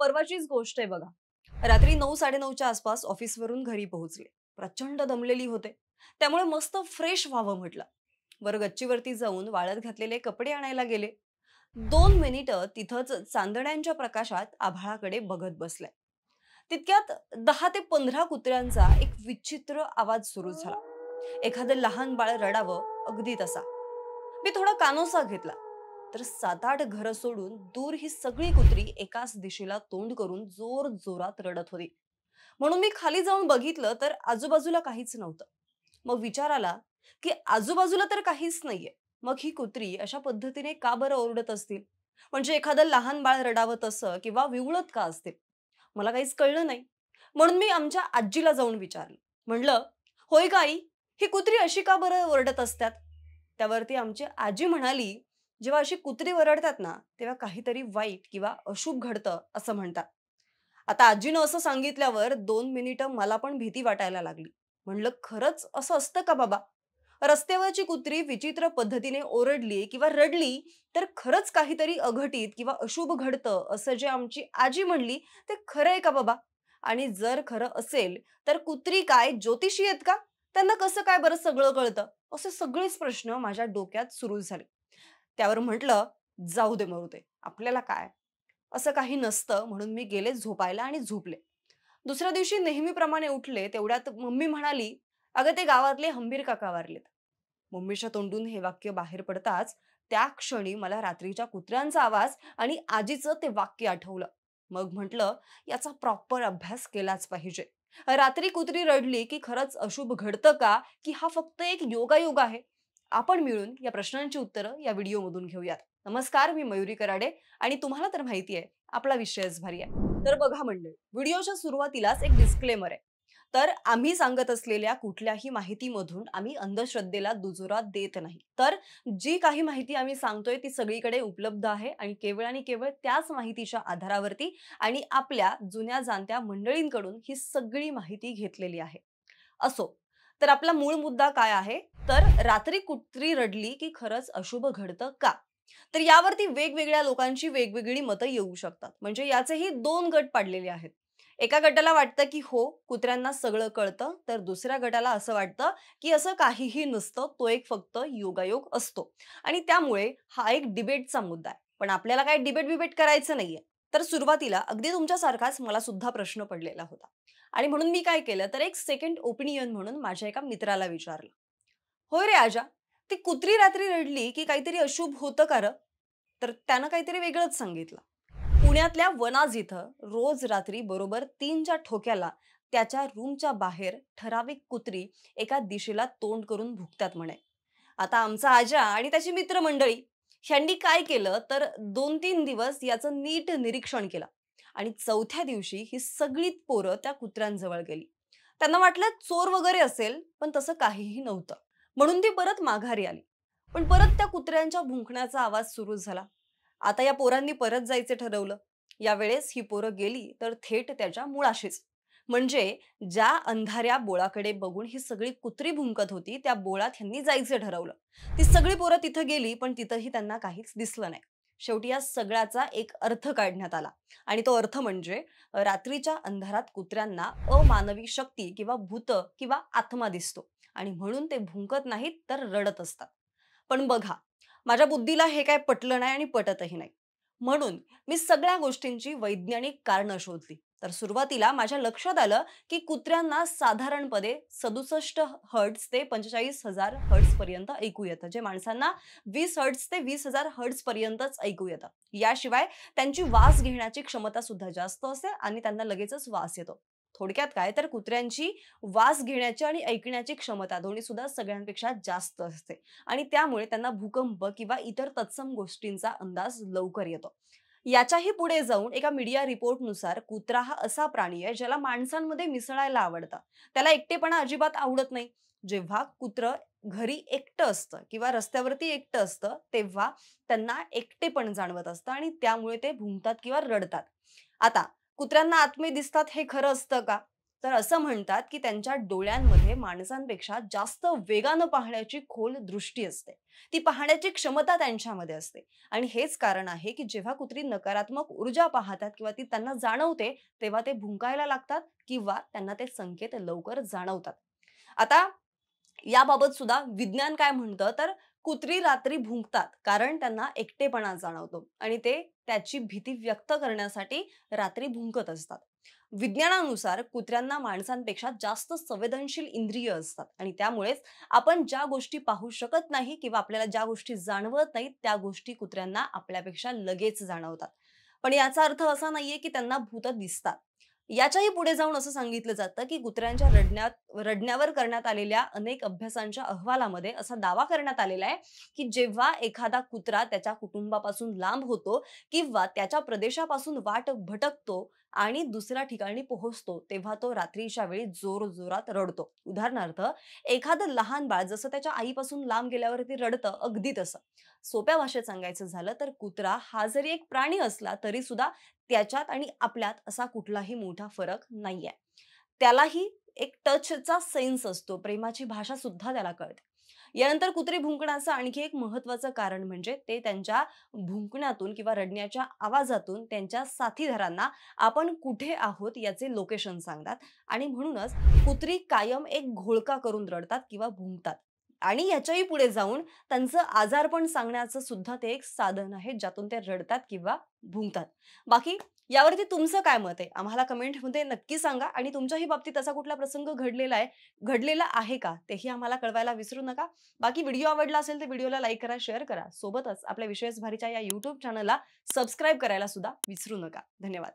परवाचीच गोष्ट आहे बघा. रात्री 9:30च्या आसपास ऑफिसवरून घरी पोहोचले. प्रचंड दमलेली होते. त्यामुळे मस्त फ्रेश व्हावं म्हटलं. वर गच्चीवरती जाऊन वाळत घातलेले कपडे आणायला गेले. 2 मिनिटं तिथंच चांदण्यांच्या प्रकाशात आभाळाकडे बघत बसले. तितक्यात 10 ते 15 कुत्र्यांचा एक विचित्र आवाज सुरू झाला. एखादं लहान बाळ रडावं अगदी तसा. मी थोडा कानोसा घेतला, तर 7-8 घरं सोडून दूर ही सगळी कुत्री एकाच दिशेला तोंड करून जोर जोरात रडत होती. म्हणून मी खाली जाऊन बघितलं तर आजूबाजूला काहीच नव्हतं. मग विचार आला की आजूबाजूला तर काहीच नाहीये, मग ही कुत्री अशा पद्धतीने का बरं ओरडत असतील? म्हणजे एखादं लहान बाळ रडावं तसं किंवा विवळत का असतील? मला काहीच कळलं नाही. म्हणून मी आमच्या आजीला जाऊन विचारलं. म्हणलं, "होय का आई, ही कुत्री अशी का बरं ओरडत असतात?" त्यावरती आमची आजी म्हणाली, "जेव्हा अशी कुत्री ओरडतात ना, तेव्हा काहीतरी वाईट किंवा अशुभ घडतं असं म्हणतात." आता आजीनं असं सांगितल्यावर 2 मिनिटं मला पण भीती वाटायला लागली. म्हणलं, "खरंच असं असतं का बाबा? रस्त्यावरची कुत्री विचित्र पद्धतीने ओरडली किंवा रडली, तर खरंच काहीतरी अघटित किंवा अशुभ घडतं असं जे आमची आजी म्हणली, ते खरं आहे का बाबा? आणि जर खरं असेल, तर कुत्री काय ज्योतिषी आहेत का? त्यांना कसं काय बरं सगळं कळतं?" असे सगळेच प्रश्न माझ्या डोक्यात सुरू झाले. त्यावर म्हटलं, "जाऊ दे मरू दे. आपल्याला काय?" असं काही नसतं म्हणून मी गेले झोपायला आणि झोपले. दुसऱ्या दिवशी नेहमीप्रमाणे उठले तेवढ्यात मम्मी म्हणाली, "अगं ते गावातले हंबीर काका वारलेत." मम्मीच्या तोंडून हे वाक्य बाहेर पडताच त्या क्षणी मला रात्रीच्या कुत्र्यांचा आवाज आणि आजीचं ते वाक्य आठवलं. मग म्हटलं, याचा प्रॉपर अभ्यास केलाच पाहिजे. रात्री कुत्री रडली की खरंच अशुभ घडतं का, की हा फक्त एक योगायोग आहे? आपण मिळून या प्रश्नांची उत्तरं या व्हिडिओमधून घेऊयात. नमस्कार, मी मयुरी कराडे आणि तुम्हाला तर माहिती आहे, आपला विषयच भारी आहे. तर बघा मंडळी, व्हिडिओच्या सुरुवातीलाच एक डिस्क्लेमर आहे. तर आम्ही सांगत असलेल्या कुठल्याही माहितीमधून आम्ही अंधश्रद्धेला दुजोरा देत नाही. तर जी काही माहिती आम्ही सांगतोय ती सगळीकडे उपलब्ध आहे आणि केवळ त्याच माहितीच्या आधारावरती आणि आपल्या जुन्या जाणत्या मंडळींकडून ही सगळी माहिती घेतलेली आहे. असो, तर आपला मूळ मुद्दा काय आहे? तर रात्री कुत्री रडली की खरंच अशुभ घडतं का? तर यावरती वेगवेगळ्या लोकांची वेगवेगळी मतं येऊ शकतात. म्हणजे याचेही 2 गट पाडलेले आहेत. एका गटाला वाटतं की हो, कुत्र्यांना सगळं कळतं, तर दुसऱ्या गटाला असं वाटतं की असं काहीही नसतं, तो एक फक्त योगायोग असतो. आणि त्यामुळे हा एक डिबेटचा मुद्दा आहे. पण आपल्याला काही डिबेट करायचं नाहीये. तर सुरुवातीला अगदी तुमच्यासारखाच मला सुद्धा प्रश्न पडलेला होता. आणि म्हणून मी काय केलं, तर एक सेकंड ओपिनियन म्हणून माझ्या एका मित्राला विचारलं. "होय रे आजा, ती कुत्री रात्री रडली की काहीतरी अशुभ होतं का रं?" तर त्यानं काहीतरी वेगळंच सांगितलं. पुण्यातल्या वनाज इथं रोज रात्री बरोबर 3च्या ठोक्याला त्याच्या रूमच्या बाहेर ठराविक कुत्री एका दिशेला तोंड करून भुकतात म्हणे. आता आमचा आजा आणि त्याची मित्रमंडळी ह्यांनी काय केलं तर 2-3 दिवस याचं नीट निरीक्षण केलं आणि चौथ्या दिवशी ही सगळी पोरं त्या कुत्र्यांजवळ गेली. त्यांना वाटलं चोर वगैरे असेल, पण तसं काहीही नव्हतं. म्हणून ती परत माघारी आली. पण परत त्या कुत्र्यांच्या भुंकण्याचा आवाज सुरू झाला. आता या पोरांनी परत जायचं ठरवलं. यावेळेस ही पोरं गेली तर थेट त्याच्या मुळाशीच. म्हणजे ज्या अंधाऱ्या बोळाकडे बघून ही सगळी कुत्री भुंकत होती, त्या बोळात ह्यांनी जायचं ठरवलं. ती सगळी पोरं तिथं गेली, पण तिथंही त्यांना काहीच दिसलं नाही. शेवटी या सगळ्याचा एक अर्थ काढण्यात आला आणि तो अर्थ म्हणजे रात्रीच्या अंधारात कुत्र्यांना अमानवी शक्ती किंवा भूत किंवा आत्मा दिसतो आणि म्हणून ते भुंकत नाहीत तर रडत असतात. पण बघा, माझ्या बुद्धीला हे काय पटलं नाही आणि पटतही नाही. म्हणून मी सगळ्या गोष्टींची वैज्ञानिक कारणं शोधली. तर सुरुवातीला माझ्या लक्षात आलं, की कुत्र्यांना साधारणपणे 67 हर्ट्झ ते 45,000 हर्ट्झ पर्यंत ऐकू येतं. जे माणसांना 20 हर्ट्झ ते 20,000 हर्ट्झ पर्यंतच ऐकू येतं. याशिवाय त्यांची वास घेण्याची क्षमता सुद्धा जास्त असते आणि त्यांना लगेचच वास येतो. थोडक्यात काय तर कुत्र्यांची वास घेण्याची आणि ऐकण्याची क्षमता दोन्ही सुद्धा सगळ्यांपेक्षा जास्त असते आणि त्यामुळे त्यांना भूकंप किंवा इतर तत्सम गोष्टींचा अंदाज लवकर येतो. याच्याही पुढे जाऊन एका मीडिया रिपोर्टनुसार कुत्रा हा असा प्राणी आहे ज्याला माणसांमध्ये मिसळायला आवडतं. त्याला एकटेपणा अजिबात आवडत नाही. जेव्हा कुत्रं घरी एकटं असतं किंवा रस्त्यावरती एकटं असतं, तेव्हा त्यांना एकटेपण जाणवत असतं आणि त्यामुळे ते भुंकतात किंवा रडतात. आता कुत्र्यांना आत्मे दिसतात हे खरं असतं का? तर असं म्हणतात की त्यांच्या डोळ्यांमध्ये माणसांपेक्षा जास्त वेगानं पाहण्याची खोल दृष्टी असते. ती पाहण्याची क्षमता त्यांच्यामध्ये असते. आणि हेच कारण आहे की जेव्हा कुत्री नकारात्मक ऊर्जा पाहतात किंवा ती त्यांना जाणवते, तेव्हा ते भुंकायला लागतात किंवा त्यांना ते संकेत लवकर जाणवतात. आता याबाबत सुद्धा विज्ञान काय म्हणतं, तर कुत्री रात्री भुंकतात कारण त्यांना एकटेपणा जाणवतो आणि ते त्याची भीती व्यक्त करण्यासाठी रात्री भुंकत असतात. विज्ञानानुसार कुत्र्यांना माणसांपेक्षा जास्त संवेदनशील इंद्रिय असतात आणि त्यामुळेच आपण ज्या गोष्टी पाहू शकत नाही किंवा आपल्याला ज्या गोष्टी जाणवत नाहीत, त्या गोष्टी कुत्र्यांना आपल्यापेक्षा लगेच जाणवतात. पण याचा अर्थ असा नाहीये की त्यांना भूतं दिसतात. याच्याही पुढे जाऊन असं सांगितलं जातं, की कुत्र्यांच्या रडण्यावर करण्यात आलेल्या अनेक अभ्यासांच्या अहवालामध्ये असा दावा करण्यात आलेला आहे, की जेव्हा एखादा कुत्रा त्याच्या कुटुंबापासून लांब होतो किंवा त्याच्या प्रदेशापासून वाट भटकतो आणि दुसऱ्या ठिकाणी पोहोचतो, तेव्हा तो रात्रीच्या वेळी जोरजोरात रडतो. उदाहरणार्थ, एखादं लहान बाळ जसं त्याच्या आईपासून लांब गेल्यावरती रडतं, अगदी तसं. सोप्या भाषेत सांगायचं झालं तर कुत्रा हा जरी एक प्राणी असला, तरी सुद्धा त्याच्यात आणि आपल्यात असा कुठलाही मोठा फरक नाहीये. त्यालाही एक टचचा सेन्स असतो. प्रेमाची भाषा सुद्धा त्याला कळते. यानंतर कुत्री भुंकण्याचं आणखी एक महत्त्वाचं कारण म्हणजे ते त्यांच्या भुंकण्यातून किंवा रडण्याच्या आवाजातून त्यांच्या साथीदारांना आपण कुठे आहोत याचे लोकेशन सांगतात आणि म्हणूनच कुत्री कायम एक घोळका करून रडतात किंवा भुंकतात. आणि याच्याही पुढे जाऊन त्यांचं आजारपण सांगण्याचं सुद्धा ते एक साधन आहे, ज्यातून ते रडतात किंवा भुंकतात. बाकी यावरती तुमचं काय मत आहे? आम्हाला कमेंटमध्ये नक्की सांगा आणि तुमच्याही बाबतीत असा कुठला प्रसंग घडलेला आहे का? तेही आम्हाला कळवायला विसरू नका. बाकी व्हिडिओ आवडला असेल तर व्हिडिओला लाईक करा, शेअर करा. सोबतच आपल्या विशेष भारीच्या या YouTube चॅनलला सबस्क्राईब करायला सुद्धा विसरू नका. धन्यवाद.